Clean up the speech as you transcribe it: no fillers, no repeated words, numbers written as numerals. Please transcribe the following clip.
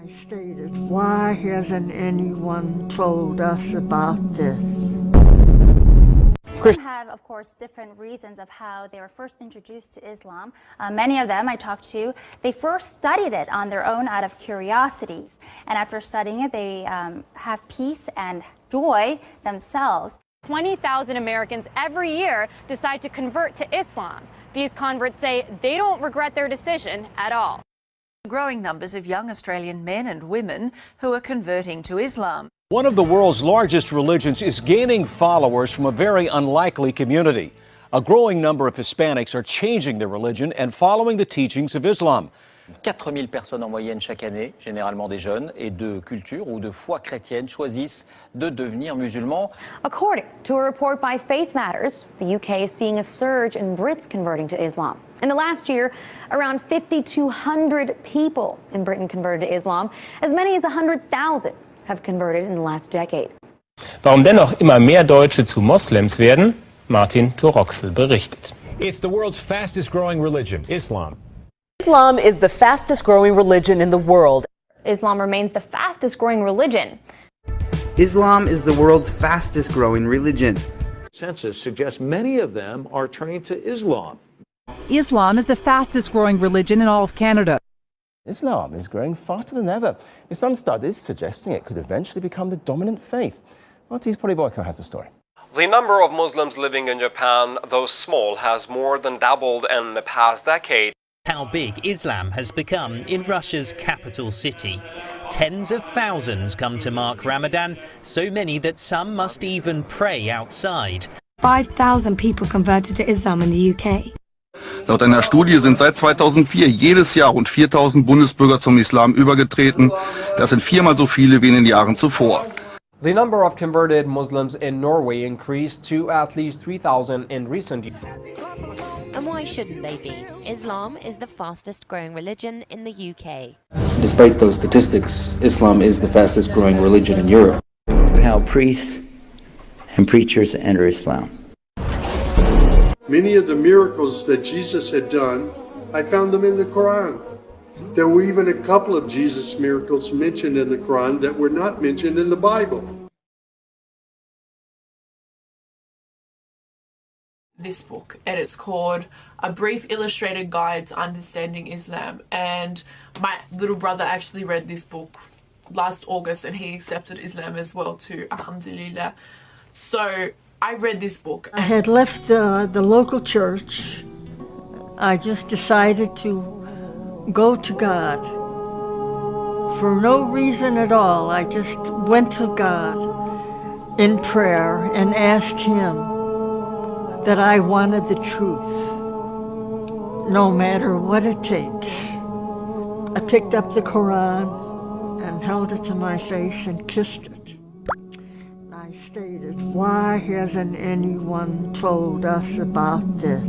I stated, why hasn't anyone told us about this? Have, of course, different reasons of how they were first introduced to Islam. Many of them I talked to, they first studied it on their own out of curiosities. And after studying it, they have peace and joy themselves. 20,000 Americans every year decide to convert to Islam. These converts say they don't regret their decision at all. Growing numbers of young Australian men and women who are converting to Islam. One of the world's largest religions is gaining followers from a very unlikely community. A growing number of Hispanics are changing their religion and following the teachings of Islam. 4000 personnes en moyenne chaque année, généralement des jeunes et de culture ou de foi chrétienne, choisissent de devenir musulmans. According to a report by Faith Matters, the UK is seeing a surge in Brits converting to Islam. In the last year, around 5,200 people in Britain converted to Islam. As many as 100,000 have converted in the last decade. Warum dennoch immer mehr Deutsche zu Moslems werden? Martin Toroxel berichtet. It's the world's fastest growing religion, Islam. Islam is the fastest growing religion in the world. Islam remains the fastest growing religion. Islam is the world's fastest growing religion. Census suggests many of them are turning to Islam. Islam is the fastest growing religion in all of Canada. Islam is growing faster than ever, with some studies suggesting it could eventually become the dominant faith. Marty's Polyboyko has the story. The number of Muslims living in Japan, though small, has more than doubled in the past decade. How big Islam has become in Russia's capital city. Tens of thousands come to mark Ramadan, so many that some must even pray outside. 5,000 people converted to Islam in the UK. Laut einer Studie sind seit 2004 jedes Jahr rund 4.000 Bundesbürger zum Islam übergetreten. Das sind viermal so viele wie in den Jahren zuvor. The number of converted Muslims in Norway increased to at least 3,000 in recent years. And why shouldn't they be? Islam is the fastest growing religion in the UK. Despite those statistics, Islam is the fastest growing religion in Europe. How priests and preachers enter Islam. Many of the miracles that Jesus had done, I found them in the Quran. There were even a couple of Jesus miracles mentioned in the Quran that were not mentioned in the Bible. This book, and it's called A Brief Illustrated Guide to Understanding Islam, and my little brother actually read this book last August and he accepted Islam as well too, alhamdulillah. So I read this book. I had left the local church. I just decided to go to God. For no reason at all, I just went to God in prayer and asked Him that I wanted the truth, no matter what it takes. I picked up the Quran and held it to my face and kissed it. I stated, why hasn't anyone told us about this?